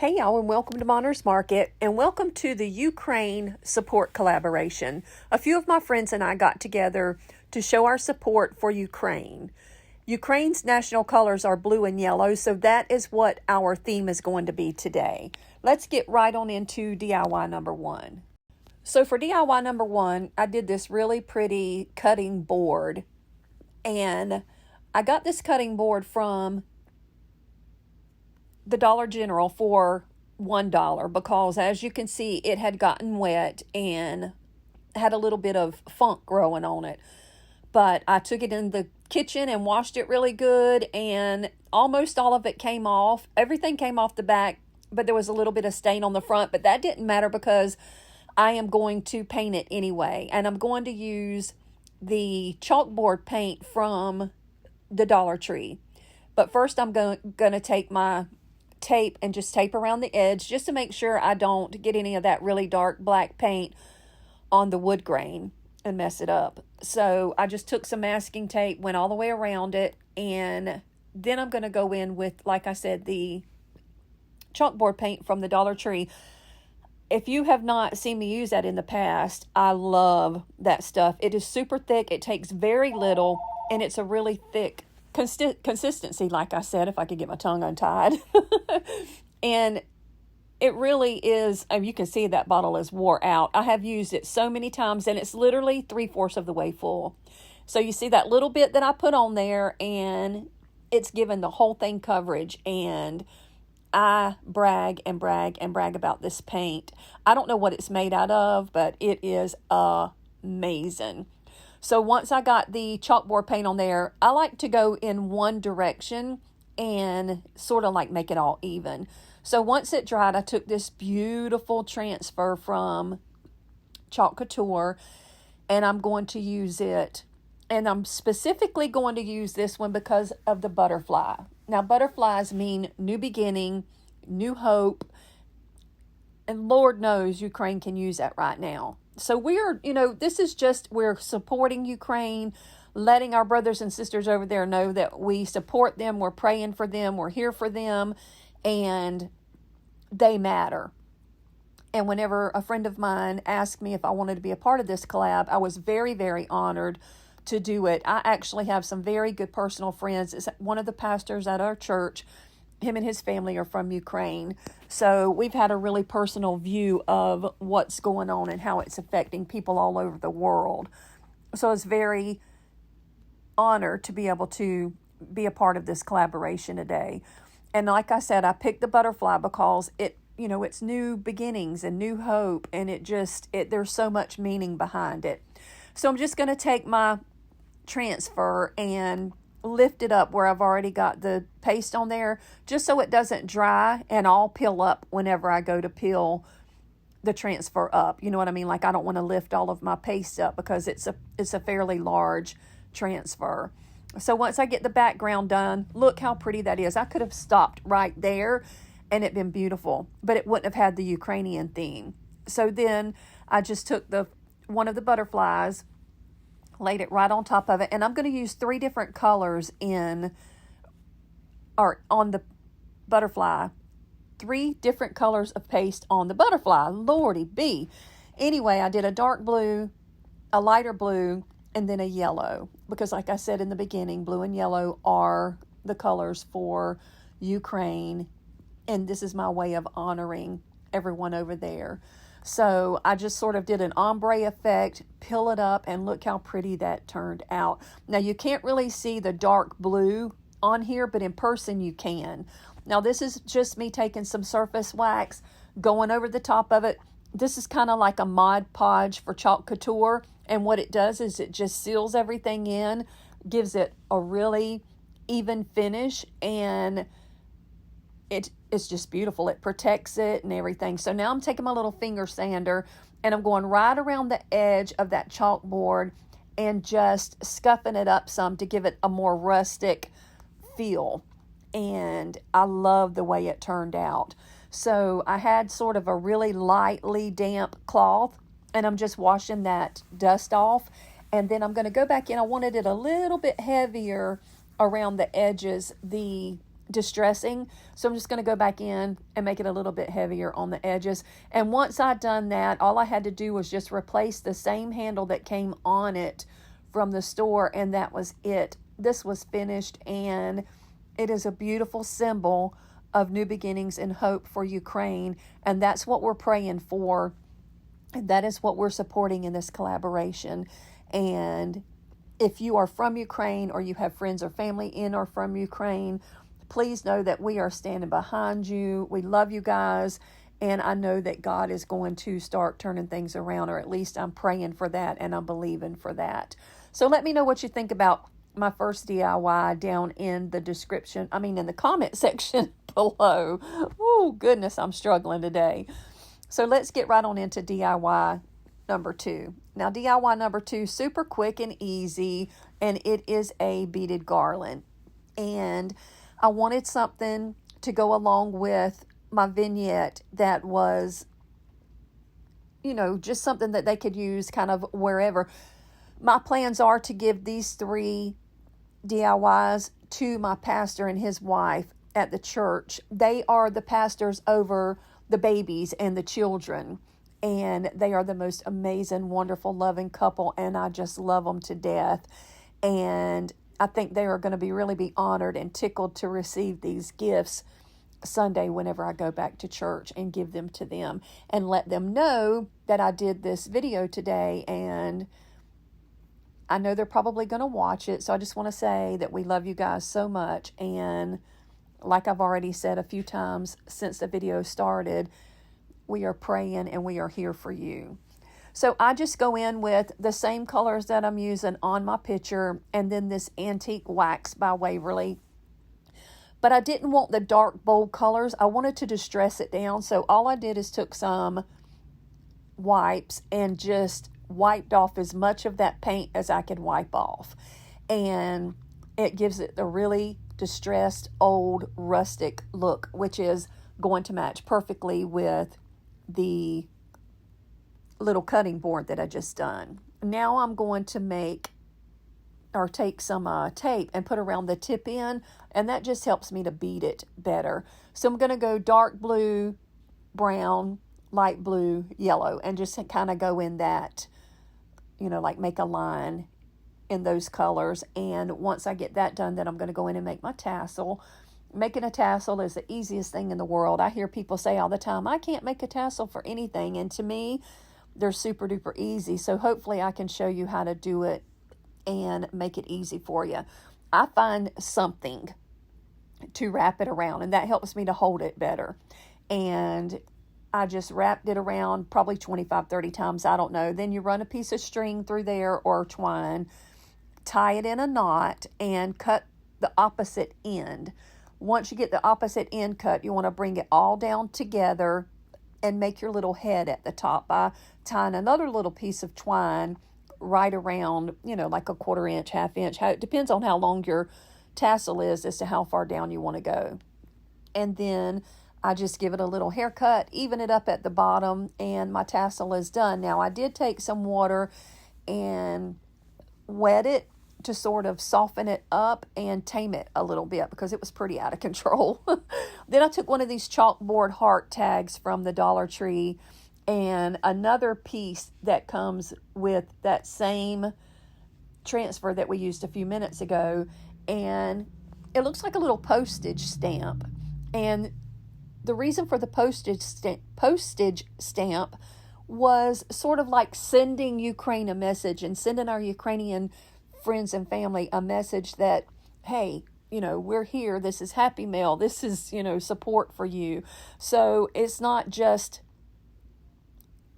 Hey y'all, and welcome to Monner's Market, and welcome to the Ukraine support collaboration. A few of my friends and I got together to show our support for Ukraine. Ukraine's national colors are blue and yellow, so that is what our theme is going to be today. Let's get right on into DIY number one. So for DIY number one, I did this really pretty cutting board, and I got this cutting board from the Dollar General for $1 because, as you can see, it had gotten wet and had a little bit of funk growing on it. But I took it in the kitchen and washed it really good, and almost all of it came off. Everything came off the back, but there was a little bit of stain on the front, but that didn't matter because I am going to paint it anyway, and I'm going to use the chalkboard paint from the Dollar Tree. But first I'm going to take my tape and just tape around the edge just to make sure I don't get any of that really dark black paint on the wood grain and mess it up. So I just took some masking tape, went all the way around it, and then I'm going to go in with, like I said, the chalkboard paint from the Dollar Tree. If you have not seen me use that in the past, I love that stuff. It is super thick, it takes very little, and it's a really thick consistency, like I said, if I could get my tongue untied. And it really is, you can see that bottle is wore out. I have used it so many times, and it's literally 3/4 of the way full. So you see that little bit that I put on there, and it's given the whole thing coverage, and I brag and brag and brag about this paint. I don't know what it's made out of, but it is amazing. So once I got the chalkboard paint on there, I like to go in one direction and sort of like make it all even. So once it dried, I took this beautiful transfer from Chalkology, and I'm going to use it. And I'm specifically going to use this one because of the butterfly. Now, butterflies mean new beginning, new hope, and Lord knows Ukraine can use that right now. So we're supporting Ukraine, letting our brothers and sisters over there know that we support them, we're praying for them, we're here for them, and they matter. And whenever a friend of mine asked me if I wanted to be a part of this collab, I was very, very honored to do it. I actually have some very good personal friends. It's one of the pastors at our church. Him and his family are from Ukraine. So we've had a really personal view of what's going on and how it's affecting people all over the world. So I was very honored to be able to be a part of this collaboration today. And like I said, I picked the butterfly because it's new beginnings and new hope, and there's so much meaning behind it. So I'm just going to take my transfer and lift it up where I've already got the paste on there, just so it doesn't dry and all peel up whenever I go to peel the transfer up. You know what I mean? Like, I don't want to lift all of my paste up because it's a fairly large transfer. So once I get the background done, look how pretty that is. I could have stopped right there and it been beautiful, but it wouldn't have had the Ukrainian theme. So then I just took one of the butterflies, laid it right on top of it, and I'm going to use 3 different colors on the butterfly. 3 different colors of paste on the butterfly. Lordy B. Anyway, I did a dark blue, a lighter blue, and then a yellow, because like I said in the beginning, blue and yellow are the colors for Ukraine, and this is my way of honoring everyone over there. So I just sort of did an ombre effect, peel it up, and look how pretty that turned out. Now, you can't really see the dark blue on here, but in person you can. Now, this is just me taking some surface wax, going over the top of it. This is kind of like a Mod Podge for Chalkology, and what it does is it just seals everything in, gives it a really even finish, and it's just beautiful. It protects it and everything. So now I'm taking my little finger sander and I'm going right around the edge of that chalkboard and just scuffing it up some to give it a more rustic feel. And I love the way it turned out. So I had sort of a really lightly damp cloth, and I'm just washing that dust off. And then I'm going to go back in. I wanted it a little bit heavier around the edges. The distressing. So I'm just going to go back in and make it a little bit heavier on the edges. And once I'd done that, all I had to do was just replace the same handle that came on it from the store, and that was it. This was finished, and it is a beautiful symbol of new beginnings and hope for Ukraine. And that's what we're praying for. And that is what we're supporting in this collaboration. And if you are from Ukraine, or you have friends or family in or from Ukraine, please know that we are standing behind you. We love you guys. And I know that God is going to start turning things around, or at least I'm praying for that and I'm believing for that. So let me know what you think about my first DIY down in the description. In the comment section below. Oh, goodness, I'm struggling today. So let's get right on into DIY number 2. Now, DIY number 2, super quick and easy, and it is a beaded garland. And I wanted something to go along with my vignette that was, just something that they could use kind of wherever. My plans are to give these 3 DIYs to my pastor and his wife at the church. They are the pastors over the babies and the children, and they are the most amazing, wonderful, loving couple, and I just love them to death. And I think they are going to really be honored and tickled to receive these gifts Sunday whenever I go back to church and give them to them and let them know that I did this video today. And I know they're probably going to watch it. So I just want to say that we love you guys so much. And like I've already said a few times since the video started, we are praying and we are here for you. So I just go in with the same colors that I'm using on my picture, and then this antique wax by Waverly. But I didn't want the dark, bold colors. I wanted to distress it down. So all I did is took some wipes and just wiped off as much of that paint as I could wipe off. And it gives it a really distressed, old, rustic look, which is going to match perfectly with the little cutting board that I just done. Now I'm going to take some tape and put around the tip end, and that just helps me to bead it better. So I'm going to go dark blue, brown, light blue, yellow, and just kind of go in that, like make a line in those colors. And once I get that done, then I'm going to go in and make my tassel. Making a tassel is the easiest thing in the world. I hear people say all the time, I can't make a tassel for anything. And to me, they're super duper easy. So hopefully I can show you how to do it and make it easy for you. I find something to wrap it around, and that helps me to hold it better. And I just wrapped it around probably 25, 30 times. I don't know. Then you run a piece of string through there or twine, tie it in a knot, and cut the opposite end. Once you get the opposite end cut, you want to bring it all down together and make your little head at the top by tying another little piece of twine right around, like a 1/4 inch, 1/2 inch. It depends on how long your tassel is as to how far down you want to go. And then I just give it a little haircut, even it up at the bottom, and my tassel is done. Now, I did take some water and wet it to sort of soften it up and tame it a little bit because it was pretty out of control. Then I took one of these chalkboard heart tags from the Dollar Tree and another piece that comes with that same transfer that we used a few minutes ago, and it looks like a little postage stamp. And the reason for the postage stamp was sort of like sending Ukraine a message and sending our Ukrainian friends and family a message that, hey, we're here. This is Happy Mail. This is, support for you. So it's not just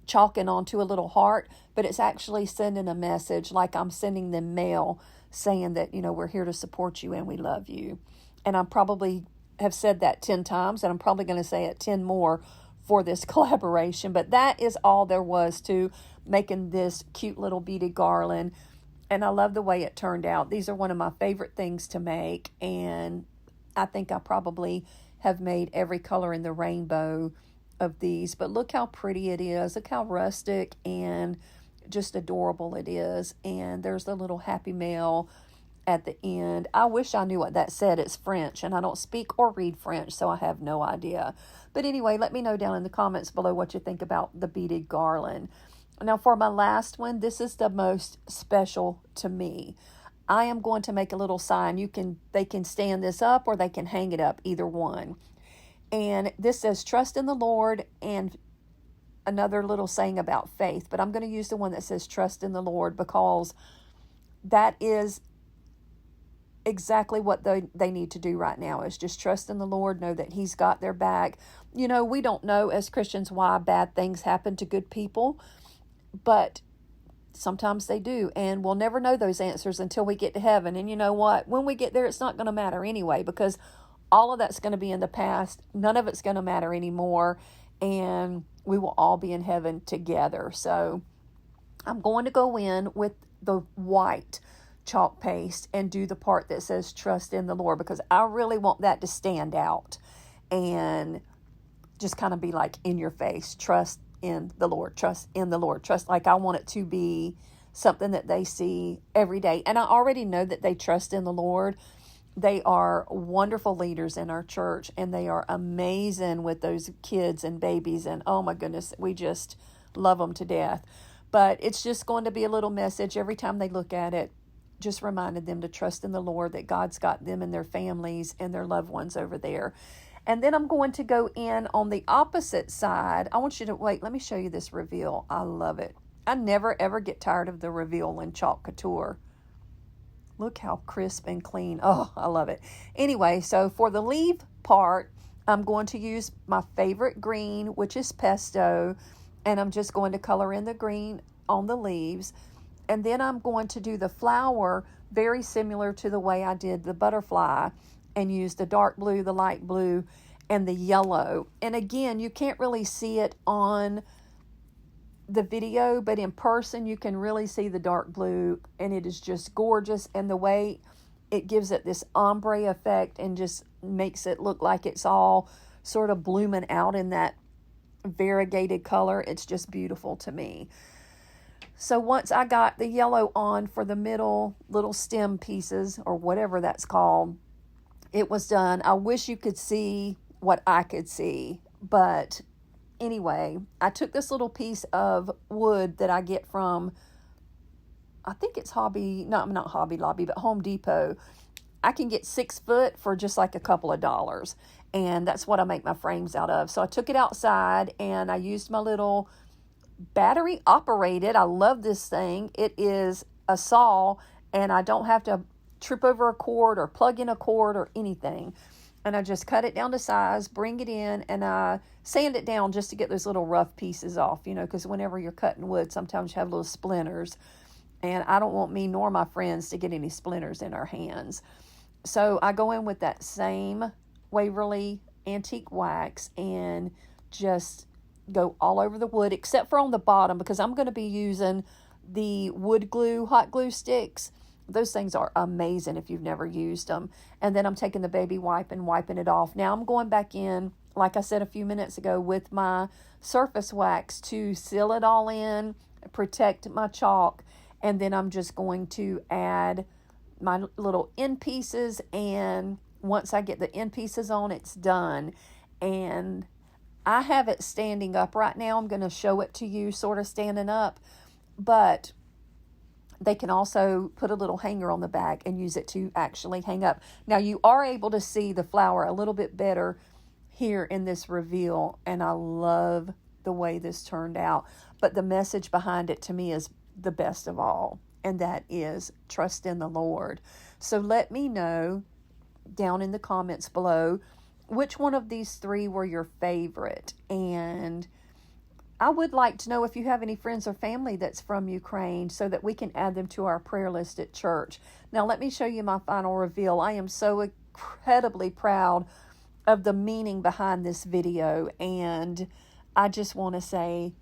chalking onto a little heart, but it's actually sending a message like I'm sending them mail saying that, we're here to support you and we love you. And I probably have said that 10 times, and I'm probably going to say it 10 more for this collaboration. But that is all there was to making this cute little beaded garland. And I love the way it turned out. These are one of my favorite things to make. And I think I probably have made every color in the rainbow of these. But look how pretty it is. Look how rustic and just adorable it is. And there's the little Happy Mail at the end. I wish I knew what that said. It's French, and I don't speak or read French, so I have no idea. But anyway, let me know down in the comments below what you think about the beaded garland. Now for my last one, this is the most special to me. I am going to make a little sign. They can stand this up or they can hang it up, either one. And this says, trust in the Lord, and another little saying about faith. But I'm going to use the one that says trust in the Lord, because that is exactly what they need to do right now, is just trust in the Lord, know that He's got their back. You know, we don't know as Christians why bad things happen to good people, but sometimes they do, and we'll never know those answers until we get to heaven. And you know what? When we get there, it's not going to matter anyway, because all of that's going to be in the past. None of it's going to matter anymore, and we will all be in heaven together. So I'm going to go in with the white chalk paste and do the part that says trust in the Lord, because I really want that to stand out and just kind of be like in your face. Trust in the Lord, trust in the Lord, trust. Like I want it to be something that they see every day. And I already know that they trust in the Lord. They are wonderful leaders in our church, and they are amazing with those kids and babies. And oh my goodness, we just love them to death. But it's just going to be a little message every time they look at it, just reminded them to trust in the Lord, that God's got them and their families and their loved ones over there. And then I'm going to go in on the opposite side. I want you to wait. Let me show you this reveal. I love it. I never, ever get tired of the reveal in Chalk Couture. Look how crisp and clean. Oh, I love it. Anyway, so for the leaf part, I'm going to use my favorite green, which is pesto. And I'm just going to color in the green on the leaves. And then I'm going to do the flower very similar to the way I did the butterfly, and use the dark blue, the light blue, and the yellow. And again, you can't really see it on the video, but in person you can really see the dark blue, and it is just gorgeous. And the way it gives it this ombre effect and just makes it look like it's all sort of blooming out in that variegated color. It's just beautiful to me. So once I got the yellow on for the middle little stem pieces, or whatever that's called, it was done. I wish you could see what I could see. But anyway, I took this little piece of wood that I get from, I think it's not Hobby Lobby, but Home Depot. I can get 6 foot for just like a couple of dollars. And that's what I make my frames out of. So I took it outside and I used my little battery operated. I love this thing. It is a saw, and I don't have to trip over a cord or plug in a cord or anything. And I just cut it down to size, bring it in, and I sand it down just to get those little rough pieces off, you know, because whenever you're cutting wood, sometimes you have little splinters, and I don't want me nor my friends to get any splinters in our hands. So I go in with that same Waverly antique wax and just go all over the wood, except for on the bottom, because I'm going to be using the wood glue, hot glue sticks. Those things are amazing if you've never used them. And then I'm taking the baby wipe and wiping it off. Now I'm going back in, like I said a few minutes ago, with my surface wax to seal it all in, protect my chalk. And then I'm just going to add my little end pieces. And once I get the end pieces on, it's done. And I have it standing up right now. I'm going to show it to you sort of standing up. But they can also put a little hanger on the back and use it to actually hang up. Now you are able to see the flower a little bit better here in this reveal, and I love the way this turned out. But the message behind it to me is the best of all, and that is trust in the Lord. So let me know down in the comments below which one of these three were your favorite. And I would like to know if you have any friends or family that's from Ukraine so that we can add them to our prayer list at church. Now, let me show you my final reveal. I am so incredibly proud of the meaning behind this video. And I just want to say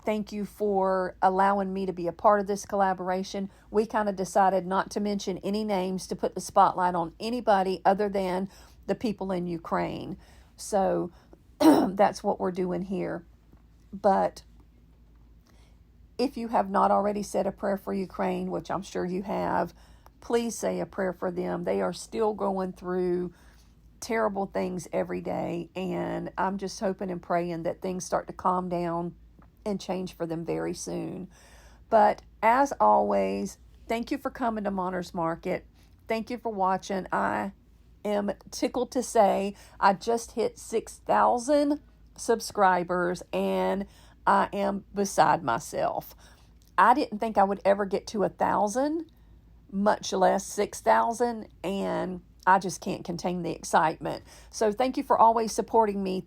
thank you for allowing me to be a part of this collaboration. We kind of decided not to mention any names to put the spotlight on anybody other than the people in Ukraine. So that's what we're doing here. But if you have not already said a prayer for Ukraine, which I'm sure you have, please say a prayer for them. They are still going through terrible things every day, and I'm just hoping and praying that things start to calm down and change for them very soon. But as always, thank you for coming to Monter's Market. Thank you for watching. I am tickled to say I just hit 6,000 subscribers, and I am beside myself. I didn't think I would ever get to 1,000, much less 6,000, and I just can't contain the excitement. So thank you for always supporting me.